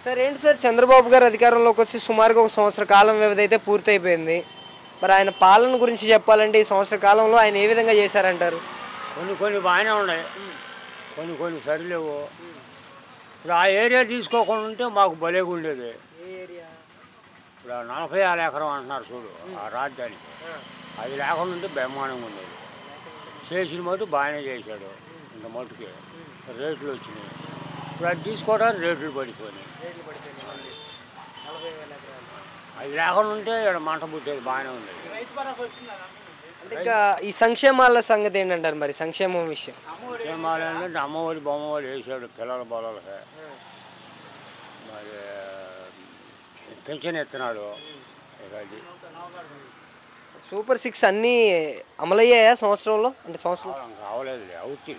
Sir ఏంటి sir Chandrababu గారు అధికారంలోకి వచ్చి సుమారుగా ఒక సంవత్సర కాలం వ్యవధి అయితే పూర్తయిపోయింది. మరి ఆయన పాలన గురించి చెప్పాలంటే ఈ సంవత్సర కాలంలో ఆయన ఏ విధంగా చేశారంటారు? కొన్ని కొన్ని బాగానే ఉన్నాయి, కొన్ని కొన్ని సరిలేవు. ఇప్పుడు ఆ ఏరియా తీసుకోకుండా ఉంటే మాకు భలేగా ఉండేది. ఇప్పుడు 46 ఎకరం అంటున్నారు చూడు, ఆ రాజధానికి అది లేకుండా ఉంటే బ్రహ్మాండంగా ఉండేది. చేసిన మటు బాగానే చేశాడు. ఇంత మటుకి రేట్లు వచ్చినాయి. ఇప్పుడు అది తీసుకోవడానికి రేట్లు పడిపోయినాయి. అది లేకుండా ఉంటే ఇక్కడ మంట పుట్టేది బాగానే ఉండేది. ఇంకా ఈ సంక్షేమాల సంగతి ఏంటంటారు? మరి సంక్షేమం విషయం సంక్షేమాలు ఏంటంటే అమ్మఒడి బొమ్మఒడి వేసాడు పిల్లల బొలలకి, మరి పెన్షన్ ఎత్తున్నాడు. అది సూపర్ 6 అన్నీ అమలయ్యాయా సంవత్సరంలో? అంటే సంవత్సరం కావలేదు, అవుతాయి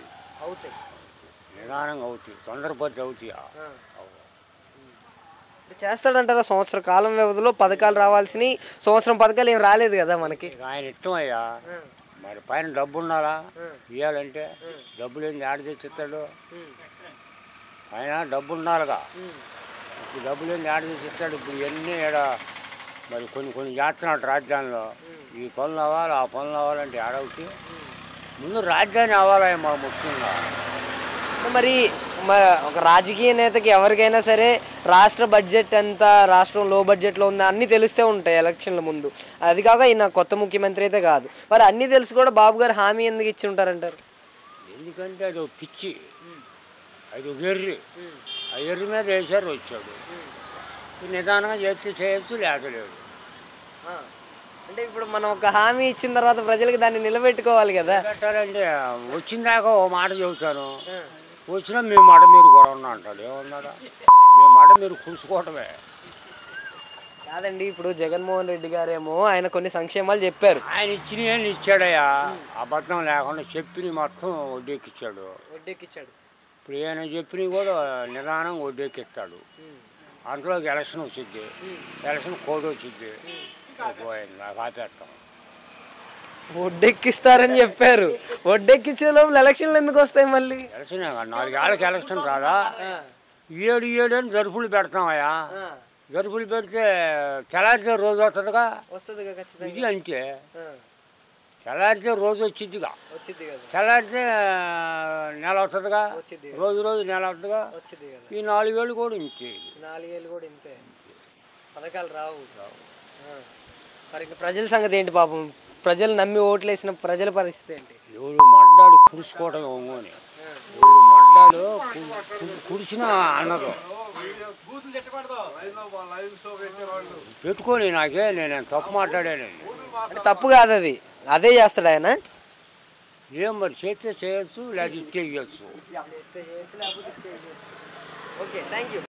నిదానంగా అవుతాయి, తొందరపడి అవుతాయి. చేస్తాడంటారా? సంవత్సర కాలం వ్యవధిలో పథకాలు రావాల్సినవి సంవత్సరం పథకాలు ఏం రాలేదు కదా మనకి. ఆయన ఇష్టం అయ్యా, మరి పైన డబ్బు ఉండాలా ఇవ్వాలంటే. డబ్బులు ఏంది ఆడ తెచ్చిస్తాడు? ఆయన డబ్బు ఉండాలిగా. ఇప్పుడు డబ్బులు ఏంది ఆడ తెచ్చిస్తాడు? ఇప్పుడు ఇవన్నీ ఈడ మరి కొన్ని కొన్ని చేస్తున్నాడు రాజధానిలో. ఈ పనులు అవ్వాలి, ఆ పనులు అవ్వాలంటే ఆడవుతాయి. ముందు రాజధాని అవ్వాలి మాకు ముఖ్యంగా. మరి ఒక రాజకీయ నేతకి ఎవరికైనా సరే రాష్ట్ర బడ్జెట్ ఎంత, రాష్ట్రం లో బడ్జెట్లో ఉందా అన్నీ తెలుస్తూ ఉంటాయి ఎలక్షన్ల ముందు. అది కాక ఈయన కొత్త ముఖ్యమంత్రి అయితే కాదు. మరి అన్నీ తెలుసు కూడా బాబు గారు హామీ ఎందుకు ఇచ్చి ఉంటారంటారు? ఎందుకంటే అది పిచ్చి, అది ఎర్రి. ఆ ఎర్రి మీద వేసారు వచ్చాడు. నిదానంగా చేస్తే చేయొచ్చు, లేకలేదు. అంటే ఇప్పుడు మనం ఒక హామీ ఇచ్చిన తర్వాత ప్రజలకు దాన్ని నిలబెట్టుకోవాలి కదా. పెట్టాలంటే వచ్చిందాక ఓ మాట చెబుతాను, వచ్చినా మీ మాట మీరు గొడవ అంటాడు. ఏమన్నాడా? మీ మాట మీరు కూర్చుకోవటమే కాదండి. ఇప్పుడు జగన్మోహన్ రెడ్డి గారేమో ఆయన కొన్ని సంక్షేమాలు చెప్పారు. ఆయన ఇచ్చినవి ఇచ్చాడయ్యా, అబద్ధం లేకుండా చెప్పిన మొత్తం వడ్డీకిచ్చాడు. ఇప్పుడు ఈయన చెప్పినవి కూడా నిదానంగా వడ్డీకిస్తాడు. అంతలోకి ఎలక్షన్ వచ్చింది, ఎలక్షన్ కోడ్ వచ్చింది, ఆపేస్తాం. వడ్డెక్కిస్తారని చెప్పారు. వడ్డెక్కించే లోపల ఎలక్షన్లు ఎందుకు వస్తాయి? మళ్ళీ ఎలక్షన్ 4 ఏళ్ళకి ఎలక్షన్ రాదా? 7 అని జరుపులు పెడతామయ్యా. జరుపులు పెడితే తెల్లారితే రోజు వస్తుందిగా. ఇది అంతే, తెల్లారితే రోజు వచ్చిద్దిగా, తెల్లారితే నెల వస్తుందిగా, రోజు రోజు నెల వస్తుందిగా. ఈ 4 ఏళ్ళు కూడా ఇంతే. 4 ఏళ్ళు కూడా ఇంతే, పథకాలు రావు. మరి ప్రజల సంగతి ఏంటి? పాపం ప్రజలు నమ్మి ఓట్లు వేసిన ప్రజల పరిస్థితి ఏంటి? ఎవరు మడ్డాడు కుడుచుకోవటం ఒంగోని, ఎవరు మడ్డాడు కుడిసినా అన్నదు పెట్టుకొని నాకే నేను తప్పు మాట్లాడానండి. తప్పు కాదు అది, అదే చేస్తాడు ఆయన. ఏం మరి చేస్తే చేయొచ్చు, లేదా ఇస్తే ఇవ్వచ్చు. Okay, thank you.